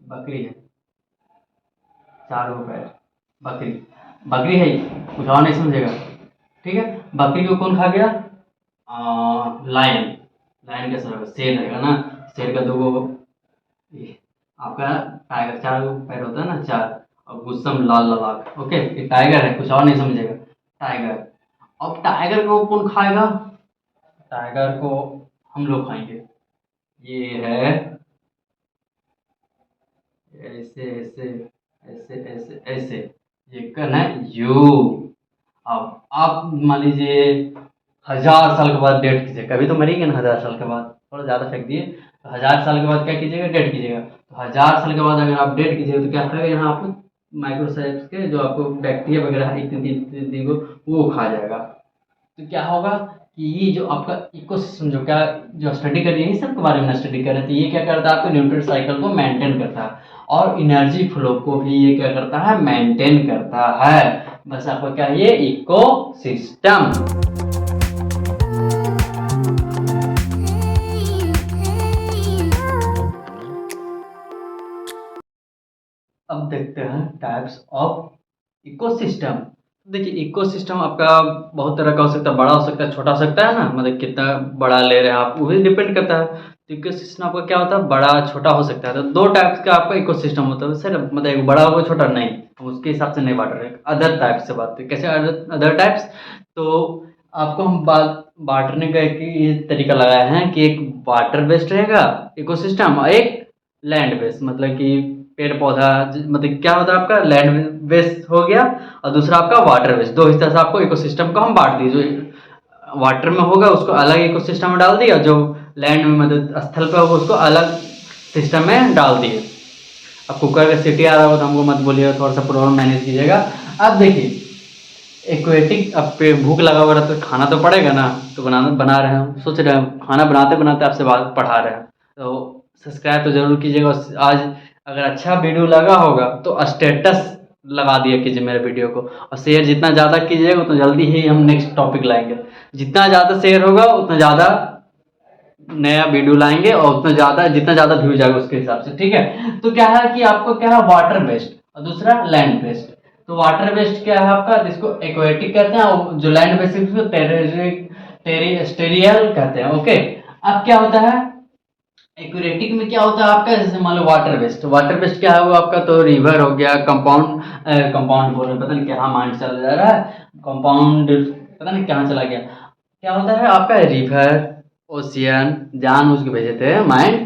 बकरी है, 4 पैर, बकरी, बकरी है, कुछ और नहीं समझेगा, ठीक है। बकरी को कौन खा गया, लायन, लायन कैसा रहेगा, शेर रहेगा ना, शेर का 2 ये आपका टाइगर 4 पैर होता है ना, 4, और गुस्सम लाल ललाट। ओके, ये टाइगर है, कुछ और नहीं समझेगा, टाइगर। अब टाइगर को कौन खाएगा? टाइगर को हम लोग खाएंगे। ये है ऐसे ऐसे ऐसे ऐसे ऐसे, ये करना है यू। अब आप मान लीजिए 1000 साल के बाद डेट कीजिए, कभी तो मरेंगे ना 1000 साल के बाद, थोड़ा ज़्यादा फेंक दिए। तो 1000 साल के बाद क्या कीजिएगा, डेट कीजिएगा। तो 1000 साल के बाद अगर आप डेट कीजिएगा तो क्या करेगा, यहाँ आपको माइक्रोसाइट्स के जो आपको बैक्टीरिया वगैरह इत्यादि को वो खा जाएगा। तो क्या होगा कि ये जो आपका इकोसिस्टम जो क्या जो स्टडी कर रही है, सब के बारे में स्टडी कर रहे थे, ये क्या करता है आपके न्यूट्रिएंट साइकिल को मेंटेन करता है, और एनर्जी फ्लो को भी ये क्या करता है, मेंटेन करता है। बस आपको क्या है, ये इकोसिस्टम। अब देखते हैं टाइप्स ऑफ इकोसिस्टम। देखिए, इकोसिस्टम आपका बहुत तरह का हो सकता है, बड़ा हो सकता है, छोटा हो सकता है ना, मतलब कितना बड़ा ले रहे हैं आप, वो भी डिपेंड करता है। तो इकोसिस्टम आपका क्या होता है, बड़ा छोटा हो सकता है। तो 2 टाइप्स का आपका इकोसिस्टम होता है सर, मतलब एक बड़ा होगा छोटा नहीं, हम उसके हिसाब से नहीं बांट रहे। अदर टाइप्स से बात करें, कैसे अदर टाइप्स, तो आपको हम बात बांटने का एक ये तरीका लगाया है कि एक वाटर बेस्ड रहेगा इकोसिस्टम, और एक लैंड बेस्ड, मतलब कि पेड़ पौधा मतलब क्या होता है आपका, लैंड बेस्ड हो गया, और दूसरा आपका वाटर बेस्ड। 2 हिस्से से आपको इकोसिस्टम को हम बांट दिए। जो वाटर में होगा उसको अलग इकोसिस्टम में डाल दिया, जो लैंड में मतलब स्थल पे होगा उसको अलग सिस्टम में डाल दिए। अब कुकर का सीटी आ रहा हो तो हमको मत बोलिएगा, थोड़ा सा प्रॉब्लम मैनेज कीजिएगा। अब देखिए, एक्वेटिक, अब पे भूख लगा हुआ रहता है, खाना तो पड़ेगा ना, तो बना रहे हैं, सोच रहे हैं खाना बनाते बनाते आपसे बात पढ़ा रहे हैं, तो सब्सक्राइब तो जरूर कीजिएगा। आज अगर अच्छा वीडियो लगा होगा तो स्टेटस लगा दिया कीजिए मेरे वीडियो को, और शेयर जितना ज़्यादा कीजिएगा उतना जल्दी ही हम नेक्स्ट टॉपिक लाएंगे। जितना ज़्यादा शेयर होगा उतना ज़्यादा नया वीडियो लाएंगे, और उतना ज़्यादा जितना ज़्यादा व्यूज आएगा उसके हिसाब से, ठीक है। तो क्या है कि आपको क्या है, वाटर बेस्ड और दूसरा लैंड बेस्ड। तो वाटर बेस्ड क्या है आपका, जिसको एक्वेटिक कहते हैं, और जो लैंड बेस्ड उसको टेरेस्टेरियल कहते हैं। ओके, अब क्या होता है एक्वेटिक में, क्या होता है आपका, जैसे मान लो वाटर बेस्ड। वाटर बेस्ड क्या है वो आपका, तो रिवर हो गया, कंपाउंड, कंपाउंड बोल रहे पता नहीं क्या माइंड चला जा रहा है, कंपाउंड पता नहीं कहाँ चला गया। क्या होता है आपका रिवर, ओशियन, जान उसके भेजे थे माइंड,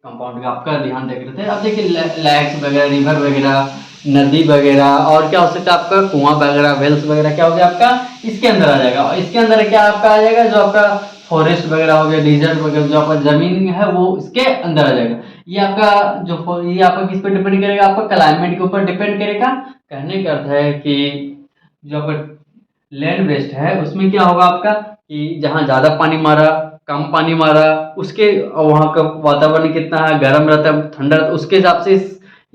कंपाउंड का आपका ध्यान देख रहे थे। अब देखिए लैक्स वगैरह, रिवर वगैरह, नदी वगैरह, और क्या हो सकता है आपका कुआं वगैरह, वेल्स वगैरह, क्या हो गया आपका इसके अंदर आ जाएगा। और इसके अंदर क्या आपका आ जाएगा, जो आपका फॉरेस्ट वगैरह हो गया, डिजर्ट वगैरह, जो आपका जमीन है वो इसके अंदर आ जाएगा। ये आपका ये आपका किस पे डिपेंड करेगा, आपका क्लाइमेट के ऊपर डिपेंड करेगा। कहने का अर्थ है कि जो आपका लैंड बेस्ड है उसमें क्या होगा आपका कि जहाँ ज़्यादा पानी मारा, कम पानी मारा, उसके वहाँ का वातावरण कितना है, गर्म रहता है, ठंडा रहता है, उसके हिसाब से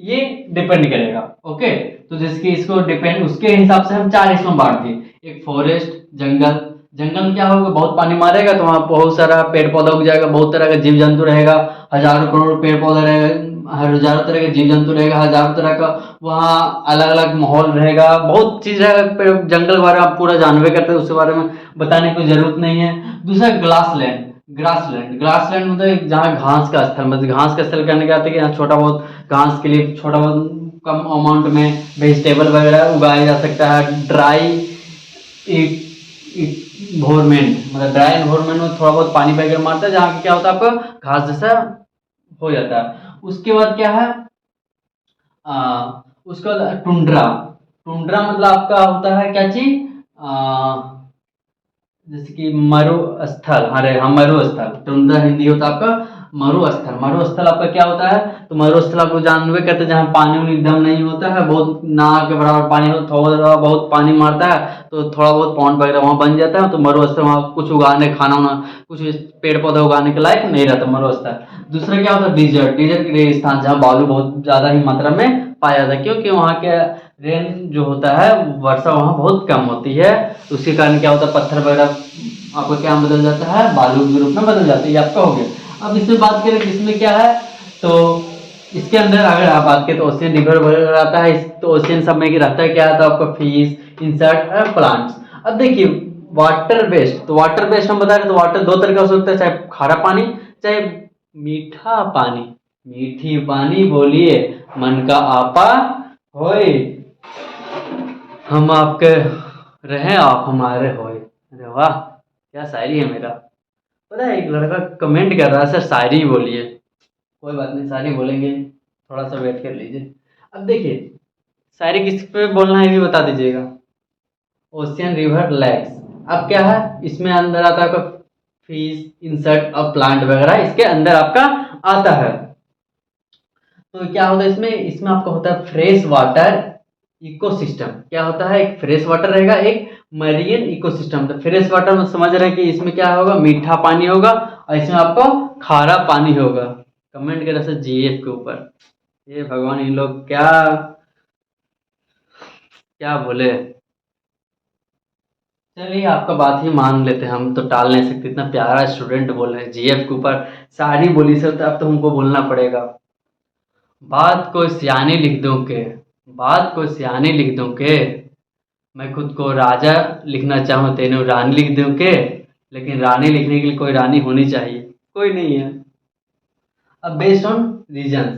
ये डिपेंड करेगा। ओके, तो जिसके इसको डिपेंड उसके हिसाब से हम 4 हिस्सों में बांट दिए। एक फॉरेस्ट, जंगल। जंगल में क्या होगा, बहुत पानी मारेगा तो वहाँ बहुत सारा पेड़ पौधा उग जाएगा, बहुत तरह का जीव जंतु रहेगा, हजारों करोड़ पेड़ पौधा रहेगा, हजारों तरह के जीव जंतु रहेगा, हजारों तरह का वहाँ अलग अलग माहौल रहेगा, बहुत चीज़ है। जंगल के बारे में आप पूरा जानवे करते हैं, उसके बारे में बताने की कोई जरूरत नहीं है। दूसरा ग्लास लैंड। ग्रास लैंड मतलब जहाँ घास का स्थल, मतलब घास का स्थल कहने का आता है कि यहाँ छोटा बहुत घास के लिए छोटा बहुत कम अमाउंट में वेजिटेबल वगैरह उगाया जा सकता है। ड्राई इन्वायरमेंट, मतलब ड्राई इन्वायरमेंट में थोड़ा बहुत पानी वगैरह मारता है, जहाँ क्या होता है आपका घास जैसा हो जाता है। उसके बाद क्या है, उसके बाद टुंड्रा। टुंड्रा मतलब आपका होता है क्या चीज, जैसे कि मरुस्थल। अरे हाँ, मरुस्थल। टुंड्रा हिंदी होता है आपका मरुस्थल। मरुस्थल आपका क्या होता है, तो मरुस्थल आपको जानवे कहते हैं जहाँ पानी वानी एकदम नहीं होता है, बहुत ना के बराबर पानी हो, थोड़ा बहुत पानी मारता है तो थोड़ा बहुत पॉन्ड वगैरह वहाँ बन जाता है। तो मरुस्थल वहाँ कुछ उगाने, खाना वाना, कुछ पेड़ पौधा उगाने के लायक नहीं रहता मरुस्थल। दूसरा क्या होता है डिजर्ट। डिजर्ट रेगिस्तान, जहाँ बालू बहुत ज़्यादा ही मात्रा में पाया जाता है, क्योंकि वहाँ के रेन जो होता है वर्षा वहाँ बहुत कम होती है, तो उसके कारण क्या होता है पत्थर वगैरह आपका क्या बदल जाता है, बालू के रूप में बदल जाता है। ये आपका हो गया। अब इसमें बात करें इसमें क्या है, तो इसके अंदर अगर आप बात करें तो ओशियन रिवर वगैरह आता है। तो ओशियन सब में रहता है क्या आता है आपका फिश, इंसेक्ट और प्लांट्स। अब देखिए वाटर बेस्ड, तो वाटर बेस्ड हम बता रहे तो वाटर दो तरह का हो सकता है, चाहे खारा पानी चाहे मीठा पानी। मीठी पानी बोलिए मन का आपा होए, हम आपके रहे आप हमारे होए। अरे वाह क्या शायरी है मेरा। पता है एक लड़का कमेंट कर रहा है सर शायरी बोलिए। कोई बात नहीं शायरी बोलेंगे, थोड़ा सा वेट कर लीजिए। अब देखिए शायरी किस पे बोलना है ये भी बता दीजिएगा। ओशियन रिवर लेक्स, अब क्या है इसमें अंदर आता है आपका फिश इंसेक्ट और प्लांट वगैरह इसके अंदर आपका आता है। तो क्या होता है इसमें, इसमें आपका होता है फ्रेश वाटर इकोसिस्टम। क्या होता है, एक फ्रेश वाटर रहेगा, एक मरीन इकोसिस्टम। तो फ्रेश वाटर में समझ रहे हैं कि इसमें क्या होगा, मीठा पानी होगा और इसमें आपको खारा पानी होगा। कमेंट करें सर जीएफ के ऊपर। ये भगवान इन लोग क्या क्या बोले। चलिए आपका बात ही मान लेते हैं, हम तो टाल नहीं सकते, इतना प्यारा स्टूडेंट बोल रहे हैं जीएफ के ऊपर सारी बोली सर, तो अब तो हमको बोलना पड़ेगा। बात को सियाने लिख दूं के, बात को सियाने लिख दूं के, मैं खुद को राजा लिखना चाहूँ तेनों रानी लिख दूं के, लेकिन रानी लिखने के लिए कोई रानी होनी चाहिए, कोई नहीं है। अब बेस्ड ऑन रीजन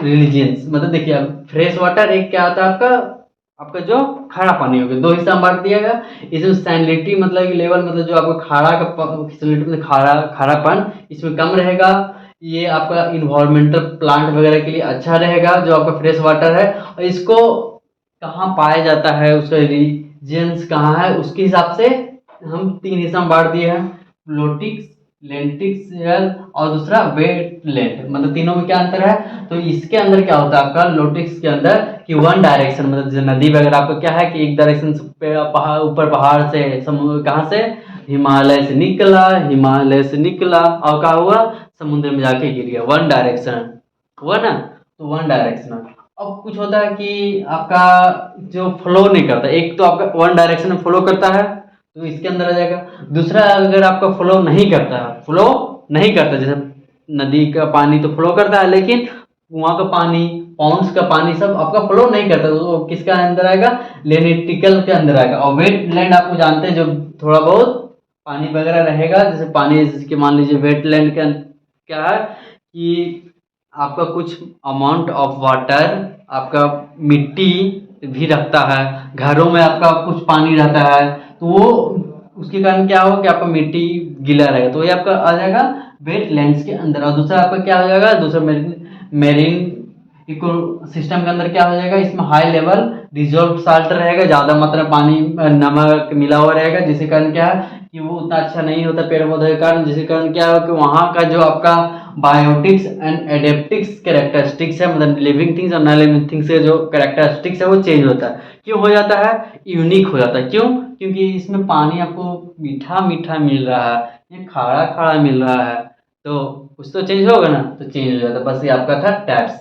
रिलीजियंस, मतलब देखिए अब फ्रेश वाटर एक क्या आता है आपका, आपका जो खारा पानी हो गया, दो हिस्सा में बांट दिया गया। इसमें सैलिनिटी मतलब कि लेवल, मतलब जो आपका खारा का सैलिनिटी मतलब खारापन इसमें कम रहेगा। ये आपका इन्वायरमेंटल प्लांट वगैरह के लिए अच्छा रहेगा जो आपका फ्रेश वाटर है। और इसको कहाँ पाया जाता है, उसका रीजन्स कहाँ है, उसके हिसाब से हम तीन हिस्सा में बांट दिए हैं, फ्लोटिक्स लेंटिक्स और दूसरा वेटलैंड। मतलब तीनों में क्या अंतर है, तो इसके अंदर क्या होता है आपका लोटिक्स के अंदर कि वन डायरेक्शन, मतलब जैसे नदी वगैरह आपको क्या है कि एक डायरेक्शन पे पहाड़ ऊपर पहाड़ से समुद्र कहाँ से हिमालय से निकला, हिमालय से निकला और क्या हुआ समुद्र में जाके गिर गया, वन डायरेक्शन हुआ ना। तो वन डायरेक्शन। अब कुछ होता है कि आपका जो फ्लो नहीं करता, एक तो आपका वन डायरेक्शन में फ्लो करता है तो इसके अंदर आ जाएगा। दूसरा अगर आपका फ्लो नहीं करता, फ्लो नहीं करता, जैसे नदी का पानी तो फ्लो करता है लेकिन कुआं का पानी पॉन्ड्स का पानी सब आपका फ्लो नहीं करता, तो वो किसका अंदर आएगा, लेनिटिकल के अंदर आएगा। और वेटलैंड आपको जानते हैं जो थोड़ा बहुत पानी वगैरह रहेगा, जैसे पानी जैसे मान लीजिए वेटलैंड के क्या है कि आपका कुछ अमाउंट ऑफ वाटर आपका मिट्टी भी रखता है, घरों में आपका कुछ पानी रहता है, तो वो उसके कारण क्या होगा कि आपका मिट्टी गीला रहेगा, तो ये आपका आ जाएगा वेटलैंड्स के अंदर। और दूसरा आपका क्या हो जाएगा, दूसरा मेरीन इको सिस्टम के अंदर क्या हो जाएगा, इसमें हाई लेवल डिजोल्व साल्ट रहेगा, ज़्यादा मात्रा पानी नमक मिला हुआ रहेगा, जिसके कारण क्या है कि वो उतना अच्छा नहीं होता पेड़ पौधे के कारण, जिसके कारण क्या है कि वहाँ का जो आपका बायोटिक्स एंड एडेप्टिक्स कैरेक्टरिस्टिक्स है, मतलब लिविंग थिंग्स और नॉन लिविंग थिंग्स के जो कैरेक्टरिस्टिक्स है वो चेंज होता है। क्यों हो जाता है, यूनिक हो जाता है, क्यों, क्योंकि इसमें पानी आपको मीठा मीठा मिल रहा है, ये खारा खारा मिल रहा है, तो कुछ तो चेंज होगा ना, तो चेंज हो जाता है। बस ये आपका था टैप्स।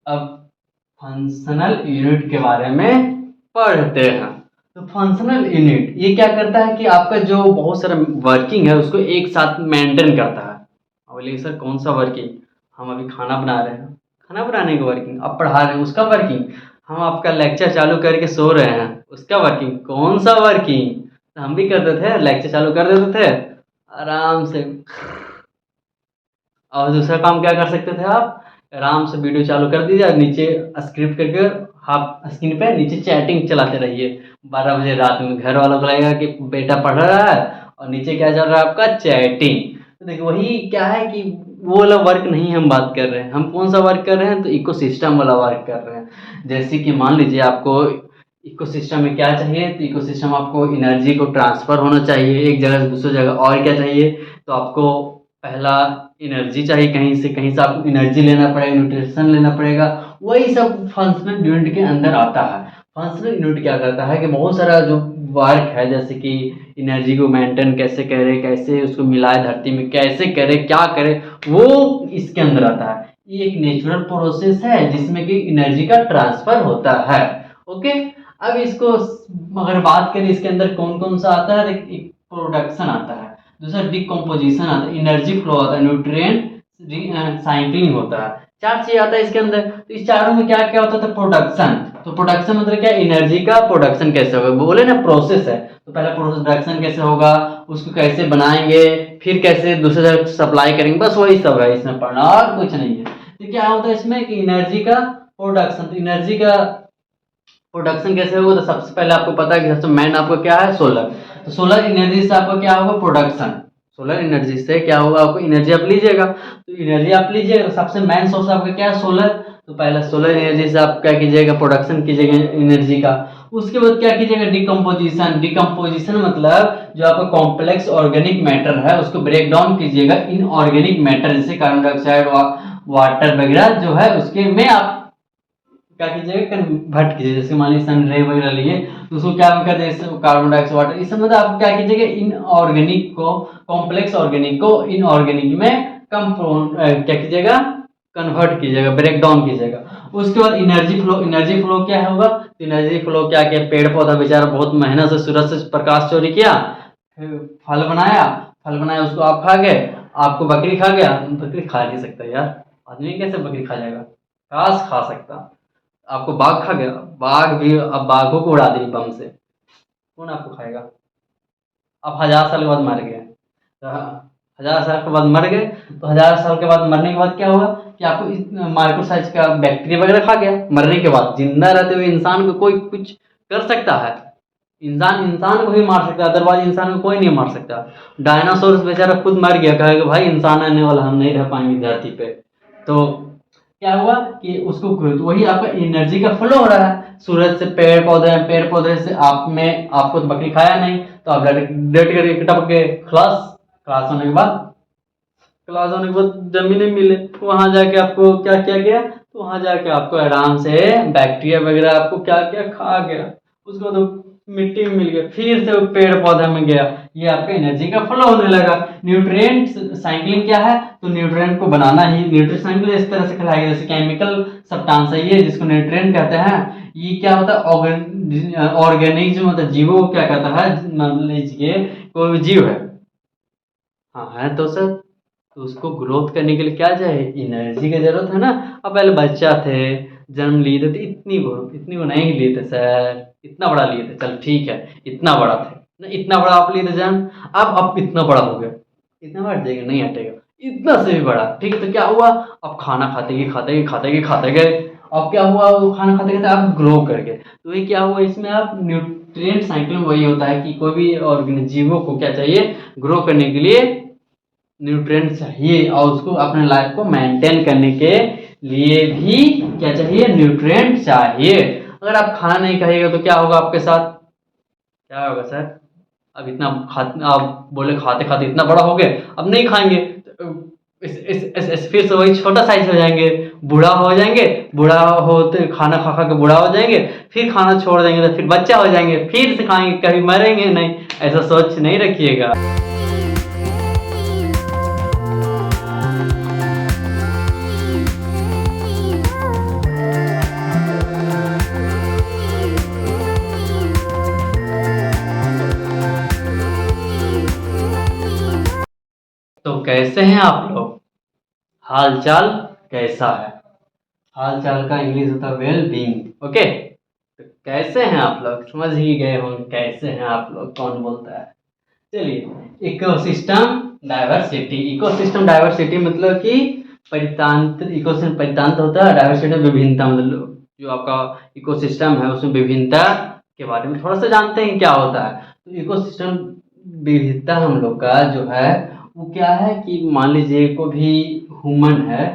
अब फंक्शनल यूनिट के बारे में पढ़ते हैं। तो फंक्शनल यूनिट ये क्या करता है कि आपका जो बहुत सारा वर्किंग है उसको एक साथ मेंटेन करता है। अब बोलिए सर कौन सा वर्किंग, हम अभी खाना बना रहे हैं, खाना बनाने का वर्किंग, अब पढ़ा रहे हैं उसका वर्किंग, हम आपका लेक्चर चालू करके सो रहे हैं उसका वर्किंग, कौन सा वर्किंग, तो हम भी करते थे लेक्चर चालू कर देते थे आराम से। और दूसरा काम क्या कर सकते थे आप, आराम से वीडियो चालू कर दीजिए और नीचे स्क्रिप्ट करके आप स्क्रीन पे नीचे चैटिंग चलाते रहिए 12 बजे रात में, घर वालों को लगेगा कि बेटा पढ़ रहा है और नीचे क्या चल रहा है आपका, चैटिंग। तो देखिए वही क्या है कि वो वाला वर्क नहीं हम बात कर रहे हैं, हम कौन सा वर्क कर रहे हैं, तो इकोसिस्टम वाला वर्क कर रहे हैं। जैसे कि मान लीजिए आपको इकोसिस्टम में क्या चाहिए, तो इकोसिस्टम आपको एनर्जी को ट्रांसफ़र होना चाहिए एक जगह से दूसरी जगह, और क्या चाहिए, तो आपको पहला एनर्जी चाहिए, कहीं से आपको एनर्जी लेना पड़ेगा, न्यूट्रिशन लेना पड़ेगा, वही सब फंक्शनल यूनिट के अंदर आता है। फंक्शनल यूनिट क्या करता है कि बहुत सारा जो वर्क है, जैसे कि एनर्जी को मेंटेन कैसे करे, कैसे उसको मिलाए धरती में, कैसे करे, क्या करे, वो इसके अंदर आता है। ये एक नेचुरल प्रोसेस है जिसमें कि एनर्जी का ट्रांसफर होता है। ओके, अब इसको अगर बात करें इसके अंदर कौन कौन सा आता है, एक प्रोडक्शन आता है, दूसरा डिकम्पोजिशन आता है, एनर्जी फ्लो आता है, न्यूट्रिएंट साइक्लिंग होता है। चार चीज आता है इसके अंदर। तो इस चारों में क्या क्या होता था, प्रोडक्शन। तो प्रोडक्शन मतलब क्या, एनर्जी का प्रोडक्शन कैसे होगा, बोले ना प्रोसेस है, तो पहले प्रोडक्शन कैसे होगा, उसको कैसे बनाएंगे, फिर कैसे दूसरे जगह सप्लाई करेंगे, बस वही सब है इसमें पढ़ना, और कुछ नहीं है। तो क्या होता है इसमें कि एनर्जी का प्रोडक्शन, तो एनर्जी का प्रोडक्शन कैसे होगा, तो सबसे पहले आपको पता है कि सबसे मेन आपको क्या है, सोलर। तो सोलर एनर्जी से आपको क्या होगा, प्रोडक्शन। सोलर एनर्जी से क्या होगा, आपको एनर्जी आप लीजिएगा, तो एनर्जी आप लीजिएगा, तो सबसे मेन सोर्स आपका क्या है, सोलर। तो पहले सोलर एनर्जी से आप क्या कीजिएगा, प्रोडक्शन कीजिएगा एनर्जी का। उसके बाद क्या कीजिएगा, डिकम्पोजिशन। डिकम्पोजिशन मतलब जो आपका कॉम्प्लेक्स ऑर्गेनिक मैटर है उसको ब्रेक डाउन कीजिएगा इन ऑर्गेनिक मैटर, जैसे कार्बन डाइऑक्साइड, वाटर वगैरह जो है उसके में आप क्या कीजिएगा, कन्वर्ट कीजिए। जैसे मान लीजिए सन रे वगैरह लिए, तो उसको क्या कर दे, कार्बन डाइऑक्साइड, वाटर, इस मतलब आप क्या कीजिएगा, इन ऑर्गेनिक को, कॉम्प्लेक्स ऑर्गेनिक को इन ऑर्गेनिक में क्या कीजिएगा, कन्वर्ट कीजिएगा, ब्रेक डाउन कीजिएगा। उसके बाद एनर्जी फ्लो। एनर्जी फ्लो क्या होगा, तो एनर्जी फ्लो क्या किया, पेड़ पौधा बेचारा बहुत मेहनत से सूरज से प्रकाश चोरी किया, फिर फल बनाया, फल बनाया उसको आप खा गए, आपको बकरी खा गया। बकरी खा नहीं सकता यार, आदमी कैसे बकरी खा जाएगा, काश खा सकता। आपको बाघ खा गया, बाघ भी, अब बाघों को उड़ा दी बम से, कौन आपको खाएगा। अब 1000 साल के बाद मर गए, तो 1000 साल के बाद मर गए, तो 1000 साल के बाद मरने के बाद क्या हुआ कि आपको माइक्रो साइज का बैक्टीरिया वगैरह खा गया। मरने के बाद जिंदा रहते हुए इंसान को कोई कुछ कर सकता है, इंसान इंसान को ही मार सकता है, अदरवाइज इंसान को कोई नहीं मार सकता। डायनासोर बेचारा खुद मर गया, कहेगा भाई इंसान आने वाला, हम नहीं रह पाएंगे धरती पे। तो क्या हुआ कि उसको, तो वही आपका एनर्जी का फ्लो हो रहा है, सूरज से पेड़ पौधे, पेड़ पौधे से आप में, आपको तो बकरी खाया नहीं, तो आप डायरेक्ट करके टपक के क्लास, क्लास होने के बाद, क्लास होने के बाद जमीन मिले, तो वहां जाके आपको क्या किया गया, तो वहां जाके आपको आराम से बैक्टीरिया वगैरह आपको क्या क्या खा गया, उसको तो मिट्टी में मिल गया, फिर से वो पेड़ पौधे में गया, ये आपका एनर्जी का फ्लो होने लगा। न्यूट्रिएंट साइक्लिंग क्या है, तो न्यूट्रिएंट को बनाना ही, न्यूट्रिएंट साइकिल इस तरह से कहलाएगा, जैसे केमिकल सब्सटेंस है ये जिसको न्यूट्रिएंट कहते हैं। ये क्या होता है, ऑर्गेनिज्म मतलब जीवों को क्या कहता है, मान लीजिए कोई जीव है, हाँ है तो सर, तो उसको ग्रोथ करने के लिए क्या चाहिए, एनर्जी की जरूरत है ना। अब पहले बच्चा थे, जन्म लिए थे, तो इतनी वो नहीं लिए थे सर, इतना बड़ा लिए थे, चल ठीक है, इतना बड़ा थे ना, इतना बड़ा आप लिए थे जन्म, अब इतना बड़ा हो गया, इतना बड़ा हटेगा नहीं हटेगा, इतना से भी बड़ा, ठीक। तो क्या हुआ, अब खाना खाते गए, अब क्या हुआ, वो खाना खाते खाते आप ग्रो कर गए। तो ये क्या हुआ, इसमें आप न्यूट्रिएंट साइकिल में वही होता है कि कोई भी ऑर्गेनिक जीवों को क्या चाहिए, ग्रो करने के लिए न्यूट्रिएंट चाहिए, और उसको अपने लाइफ को मेंटेन करने के लिए भी क्या चाहिए, न्यूट्रिएंट चाहिए। अगर आप खाना नहीं खाइएगा तो क्या होगा आपके साथ, क्या होगा सर, अब इतना आप बोले खाते खाते इतना बड़ा हो गए, अब नहीं खाएंगे तो फिर से वही छोटा साइज हो जाएंगे, बूढ़ा हो जाएंगे, बूढ़ा होते खाना खा खा के बूढ़ा हो जाएंगे, फिर खाना छोड़ देंगे तो फिर बच्चा हो जाएंगे, फिर से खाएंगे, कभी मरेंगे नहीं। ऐसा सोच नहीं रखिएगा। तो कैसे हैं आप लोग, हाल चाल कैसा है, हाल चाल का इंग्लिश होता है वेल बीइंग। ओके, तो कैसे हैं आप लोग, समझ ही गए होंगे कैसे हैं आप लोग, कौन बोलता है। चलिए, इकोसिस्टम डाइवर्सिटी। इकोसिस्टम डाइवर्सिटी मतलब कि परितांत्र, इकोसिस्टम परितांत्र होता है, डाइवर्सिटी विभिन्नता मतलब जो आपका इकोसिस्टम है उसमें विभिन्नता के बारे में थोड़ा सा जानते हैं क्या होता है। तो इकोसिस्टम विविधता हम लोग का जो है वो क्या है कि मान लीजिए कोई भी ह्यूमन है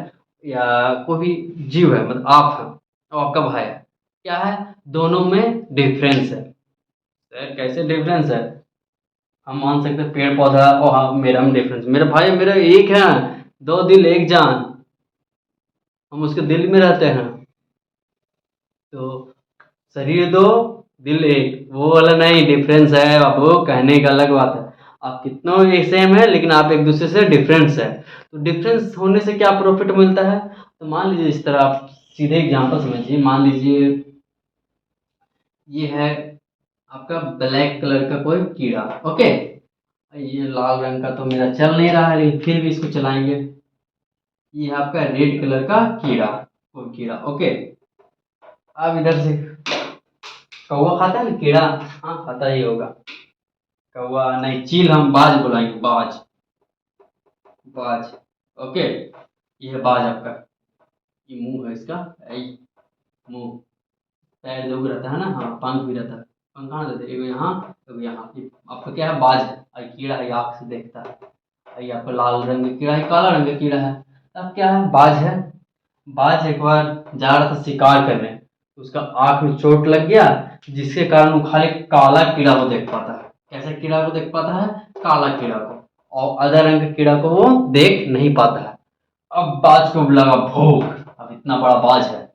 या कोई भी जीव है, मतलब आप हैं और आपका भाई है, क्या है दोनों में डिफरेंस है। सर कैसे डिफरेंस है? हम मान सकते हैं पेड़ पौधा और हाँ मेरा में डिफरेंस, मेरा भाई मेरा एक है, दो दिल एक जान, हम उसके दिल में रहते हैं। तो शरीर दो दिल एक, वो वाला नहीं, डिफरेंस है बाबू, कहने का अलग बात है। आप कितनों एक सेम है लेकिन आप एक दूसरे से डिफरेंस है। तो डिफरेंस होने से क्या प्रॉफिट मिलता है? तो मान लीजिए इस तरह आप सीधे एग्जांपल समझिए, मान लीजिए ये है आपका ब्लैक कलर का कोई कीड़ा, ओके। ये लाल रंग का तो मेरा चल नहीं रहा है लेकिन फिर भी इसको चलाएंगे। ये है आपका रेड कलर का कीड़ा, कोई कीड़ा, ओके। अब इधर से कौवा खाता है ना कीड़ा, हाँ खाता ही होगा। कौवा नहीं, चील हम बाज बुलाएंगे, बाज, बाज, ओके। ये है बाज आपका, ये मुंह है इसका, ऐ मुंह, पैर जो भी रहता है ना, हाँ पंख भी रहता है, पंख कहाँ रहते हैं, एगो यहाँ एगो यहाँ। ये आपका क्या है, बाज है, और ये कीड़ा है, ये आँख से देखता है। और ये आपका लाल रंग का कीड़ा है, काला रंग का कीड़ा है। अब क्या है, बाज है। बाज एक बार जा रहा था शिकार करने, तो उसका आँख में चोट लग गया, जिसके कारण वो खाली काला कीड़ा को देख पाता है। कैसे कीड़ा को देख पाता है? काला कीड़ा को, और अदर रंग के कीड़ा को वो देख नहीं पाता है। अब बाज को लगा भूख, अब इतना बड़ा बाज है,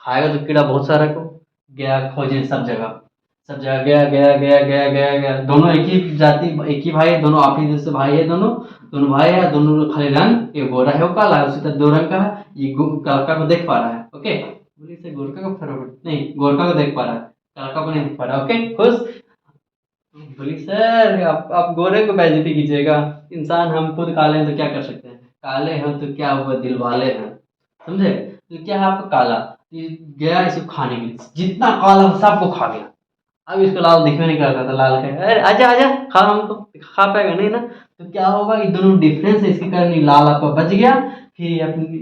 खाएगा तो कीड़ा बहुत सारा को। गया खोजे सब जगह, सब जगह गया गया गया गया गया गया, दोनों एक ही जाति, एक ही भाई, दोनों आप ही जैसे भाई है, दोनों दोनों भाई है, दोनों खाली रंग, ये गोरा है वो काला है, उसी तरह दो रंग का है। ये कालका को देख पा रहा है, ओके। बोलिए से गोरका को फटाफट नहीं, गोरका को देख पा रहा है, कालका को नहीं देख पा रहा, ओके खुश। बोली सर आप गोरे को बेइज्जती कीजिएगा, इंसान हम खुद काले हैं तो क्या कर सकते हैं, काले हैं तो क्या हुआ, दिल वाले हैं, समझे। तो क्या है आपका काला, ये गया इसको खाने के लिए, जितना काला सबको खा गया। अब इसको लाल दिखने नहीं करता था, लाल कहे अरे आजा आजा खा, हमको खा पाएगा नहीं ना। तो क्या होगा, ये दोनों डिफरेंस है, इसके कारण ये लाल आपका बच गया। फिर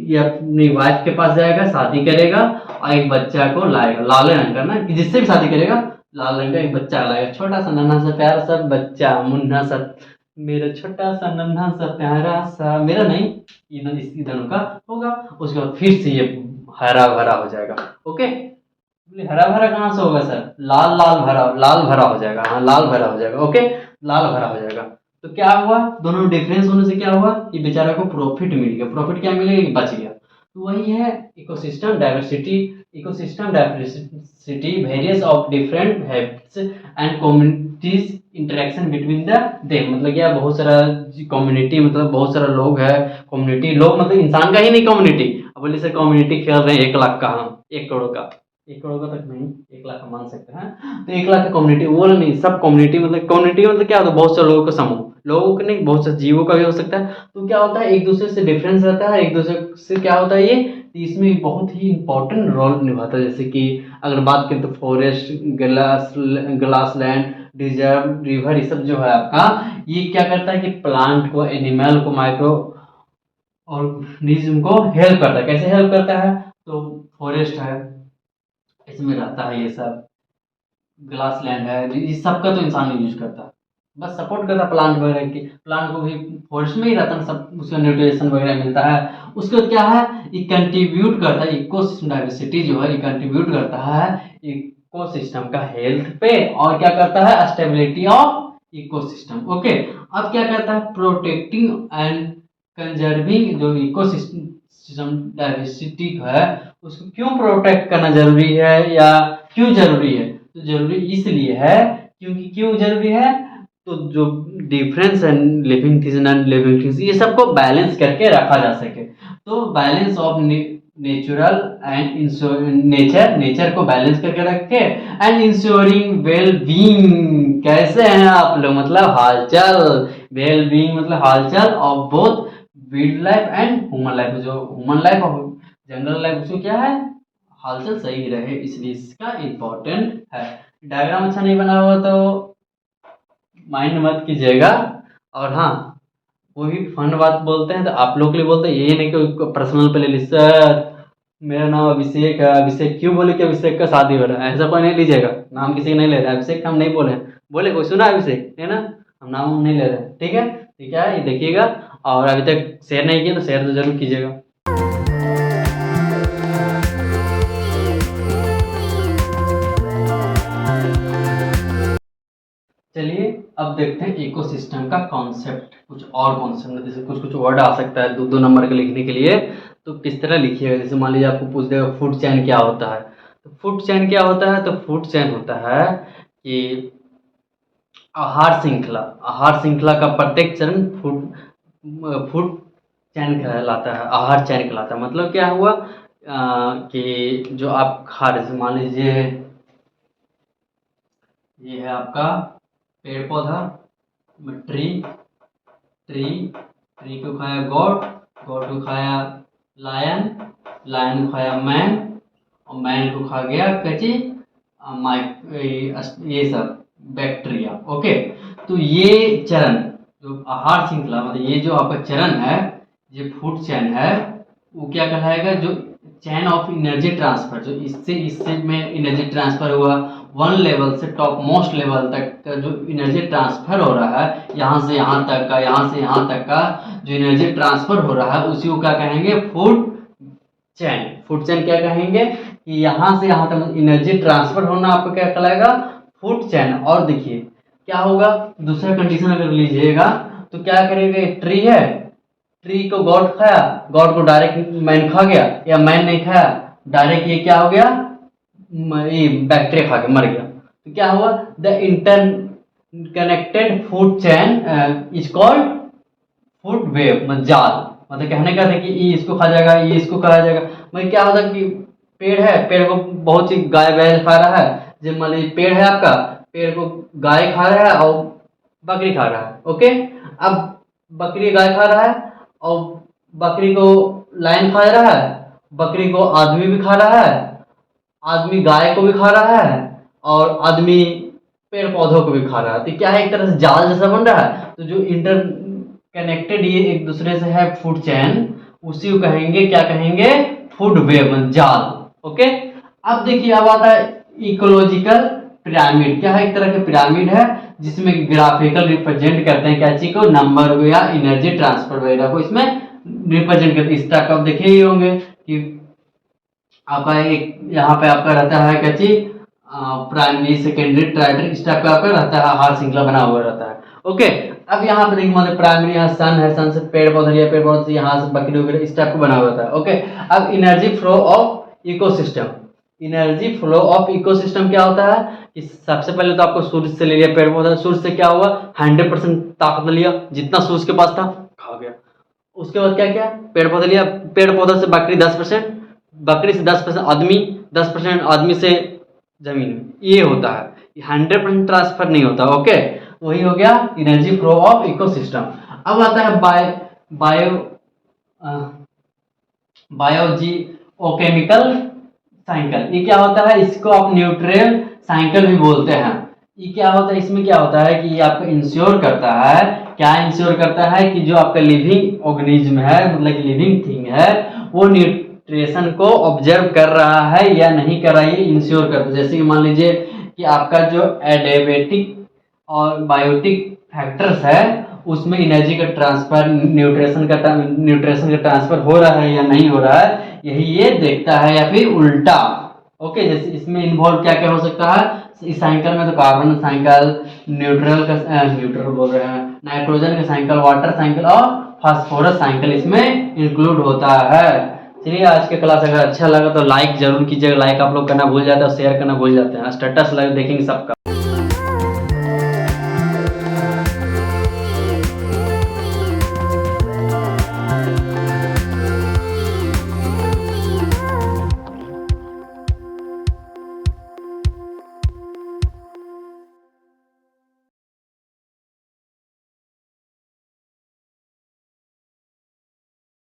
ये अपनी वाइफ के पास जाएगा, शादी करेगा और एक बच्चा को लाएगा, लाल रंग का ना, कि जिससे भी शादी करेगा लाल रंग का एक बच्चा लाएगा, छोटा सा नन्हा सा प्यारा सा बच्चा, मुन्ना सा, मेरा छोटा सा नन्हा सा प्यारा सा, मेरा नहीं, इसी दोनों का होगा। उसके बाद फिर से ये हरा भरा हो जाएगा, ओके। बोले हरा भरा कहाँ से होगा सर, लाल लाल भरा, लाल भरा हो जाएगा, हाँ लाल भरा हो जाएगा, ओके। लाल भरा हो जाएगा। तो क्या हुआ, दोनों डिफरेंस होने से क्या हुआ, ये बेचारा को प्रॉफिट मिल गया। प्रॉफिट क्या मिलेगा, ये बच गया। तो वही है ecosystem diversity. Ecosystem diversity various of different habits and communities interaction between the they, मतलब क्या, बहुत सारा कम्युनिटी, मतलब बहुत सारा लोग है, कम्युनिटी लोग मतलब इंसान का ही नहीं, कम्युनिटी। अब बोले सर कम्युनिटी खेल रहे हैं 1 लाख का, हम 1 करोड़ का, 1 करोड़ का तक नहीं, 1 लाख का मान सकते हैं। तो 1 लाख का कम्युनिटी वो नहीं, सब कम्युनिटी मतलब क्या होता है, बहुत सारे लोगों का समूह, लोगों का नहीं, बहुत सारे जीवों का भी हो सकता है। तो क्या होता है, एक दूसरे से डिफरेंस रहता है, एक दूसरे से क्या होता है ये, तो इसमें बहुत ही इंपॉर्टेंट रोल निभाता है। जैसे कि अगर बात करें तो forest, glass land, deserve, river, ये सब जो है आपका, ये क्या करता है कि प्लांट को, एनिमल को, माइक्रो ऑर्गेनिज्म को हेल्प करता है। कैसे हेल्प करता है, तो फॉरेस्ट है, इसमें रहता है ये सब, ग्लास लैंड है, इस सब का तो इंसान नहीं यूज करता, बस सपोर्ट करता प्लांट वगैरह की, प्लांट को भी फॉरेस्ट में ही रहता है सब, उसका न्यूट्रिशन वगैरह मिलता है। उसके बाद क्या है, ये कंट्रीब्यूट करता है, इकोसिस्टम डाइवर्सिटी जो है ये कंट्रीब्यूट करता है इकोसिस्टम का हेल्थ पे, और क्या करता है, स्टेबिलिटी ऑफ इकोसिस्टम, ओके। अब क्या करता है, प्रोटेक्टिंग एंड कंजर्विंग जो इकोसिस्टम डाइवर्सिटी है, उसको क्यों प्रोटेक्ट करना जरूरी है, या क्यों जरूरी है, तो जरूरी इसलिए है क्योंकि, क्यों जरूरी है, तो जो डिफरेंस है living things and living things, ये सबको बैलेंस करके रखा जा सके। तो balance of natural and nature को बैलेंस करके रखे, एंड इंश्योरिंग वेल बीइंग, कैसे हैं आप लोग, मतलब हालचाल, वेल बीइंग मतलब हालचाल of both wild life and human life, जो ह्यूमन लाइफ और जनरल लाइफ उसको क्या है, हालचाल सही रहे, इसलिए इसका इम्पोर्टेंट है। डायग्राम अच्छा नहीं बना हुआ तो माइंड मत कीजिएगा। और हाँ, वो भी फन बात बोलते हैं तो आप लोग के लिए बोलते हैं, ये नहीं कि पर्सनल पे ले ली सर, मेरा नाम अभिषेक है। अभिषेक क्यों बोले कि अभिषेक का शादी हो रहा है? ऐसा कोई नहीं लीजिएगा, नाम किसी का नहीं ले रहा है। अभिषेक हम नहीं बोले हैं। बोले कोई सुना है अभिषेक, है ना? हम नाम नहीं ले रहे हैं, ठीक है? ठीक है, ये देखिएगा। और अभी तक शेयर नहीं किया तो शेयर तो जरूर कीजिएगा। चलिए अब देखते हैं इकोसिस्टम का कॉन्सेप्ट। कुछ और कॉन्सेप्ट, जैसे कुछ कुछ वर्ड आ सकता है 2-2 नंबर के लिखने के लिए, तो किस तरह लिखिएगा। जैसे मान लीजिए आपको पूछ देगा फूड चेन क्या होता है, तो फूड चेन क्या होता है? तो फूड चेन होता है कि आहार श्रृंखला का प्रत्येक चरण फूड चैन कहलाता है, आहार चैन कहलाता है। मतलब क्या हुआ कि जो आप खा रहे, जैसे मान लीजिए ये है आपका पेड़ पौधा, ट्री ट्री ट्री को खाया गॉड, गॉड को खाया लायन, लायन को खाया मैन, और मैन को खा गया कची ये सब बैक्टीरिया। ओके, तो ये चरण जो आहार श्रृंखला, मतलब ये जो आपका चरण है, ये फूड चैन है, वो क्या कहलाएगा? जो चैन ऑफ एनर्जी ट्रांसफर, जो इससे में एनर्जी ट्रांसफर हुआ, वन लेवल से टॉप मोस्ट लेवल तक का जो एनर्जी ट्रांसफर हो रहा है, यहाँ से यहाँ तक का, यहाँ से यहाँ तक का जो एनर्जी ट्रांसफर हो रहा है, उसी को क्या कहेंगे? Food chain. फूड चैन क्या कहेंगे? कि यहाँ से यहाँ तक एनर्जी ट्रांसफर होना आपको क्या कहलाएगा? Food chain. और देखिए क्या होगा, दूसरा कंडीशन अगर लीजिएगा तो क्या करेगा? ट्री है, ट्री को गॉड खाया, गॉड को डायरेक्ट मैन खा गया, या मैन नहीं खाया, डायरेक्ट ये क्या हो गया? ये बैक्टीरिया खा के मर गया। तो क्या हुआ? The inter connected food chain is called food web, मतलब जाल। मतलब कहने का था कि ये इसको खा जाएगा, ये इसको खा जाएगा। मतलब क्या होता कि पेड़ है, पेड़ को बहुत सी गाय बैल खा रहा है। जब मान लीजिए पेड़ है आपका, पेड़ को गाय खा रहा है और बकरी खा रहा है। ओके, अब बकरी गाय खा रहा है और बकरी को लायन खा रहा है, बकरी को आदमी भी खा रहा है, आदमी गाय को भी खा रहा है, और आदमी पेड़ पौधों को भी खा रहा है। तो क्या है? एक तरह से जाल जैसा बन रहा है। तो जो इंटर कनेक्टेड ये एक दूसरे से है फूड चैन, उसी को कहेंगे, क्या कहेंगे? फूड वेव, जाल। ओके, अब देखिए अब आता है इकोलॉजिकल पिरामिड। क्या है? एक तरह का पिरामिड है जिसमें ग्राफिकल रिप्रेजेंट करते हैं क्या चीज को? नंबर को या एनर्जी ट्रांसफर वगैरह को इसमें रिप्रेजेंट करते हैं। इस तरह का आप देखे ही होंगे कि आपका एक यहाँ पे आपका रहता है क्या चीज? प्राइमरी सेकेंडरी टर्टियरी, इस टाइप का आपका रहता है, आहार श्रृंखला बना हुआ रहता है। ओके, अब यहाँ पे देखिए मतलब प्राइमरी यहाँ सन है, सन से पेड़ पौधा लिया, पेड़ पौधे से यहाँ से बकरी वगैरह, इस टाइप का बना हुआ रहता है। ओके, अब energy flow of ecosystem. Energy flow of ecosystem क्या होता है कि सबसे पहले तो आपको सूर्य से ले लिया पेड़ पौधा, सूर्य से क्या हुआ? 100% ताकत लिया, जितना सूर्य के पास था खा गया। उसके बाद क्या किया? पेड़ पौधा लिया, पेड़ पौधा से बकरी 10%, बकरी से 10% आदमी, 10% आदमी से जमीन में। ये होता है, 100% ट्रांसफर नहीं होता। ओके, वही हो गया एनर्जी फ्लो ऑफ इकोसिस्टम। अब आता है बायोजीओकेमिकल साइकिल। ये क्या होता है? इसको आप न्यूट्रियल साइकिल भी बोलते हैं। ये क्या होता है? इसमें क्या होता है कि ये आपको इंश्योर करता है, क्या इंश्योर करता है कि जो आपका लिविंग ऑर्गेनिज्म है, मतलब लिविंग थिंग है, वो न्यूट्रिशन को ऑब्जर्व कर रहा है या नहीं कर रहा है, ये इंश्योर करता है। जैसे कि मान लीजिए कि आपका जो एडेबेटिक और बायोटिक फैक्टर्स है, उसमें एनर्जी का ट्रांसफर, न्यूट्रिशन का ट्रांसफर हो रहा है या नहीं हो रहा है, यही ये देखता है, या फिर उल्टा। ओके, जैसे इसमें इन्वॉल्व क्या क्या हो सकता है इस साइकिल में? तो कार्बन साइकिल, न्यूट्रल बोल रहे हैं, नाइट्रोजन का साइकिल, वाटर साइकिल और फास्फोरस साइकिल इसमें इंक्लूड होता है। चलिए, आज के क्लास अगर अच्छा लगा तो लाइक जरूर कीजिएगा। लाइक आप लोग करना भूल जाते हैं और शेयर करना भूल जाते हैं। स्टेटस लाइव देखेंगे सबका।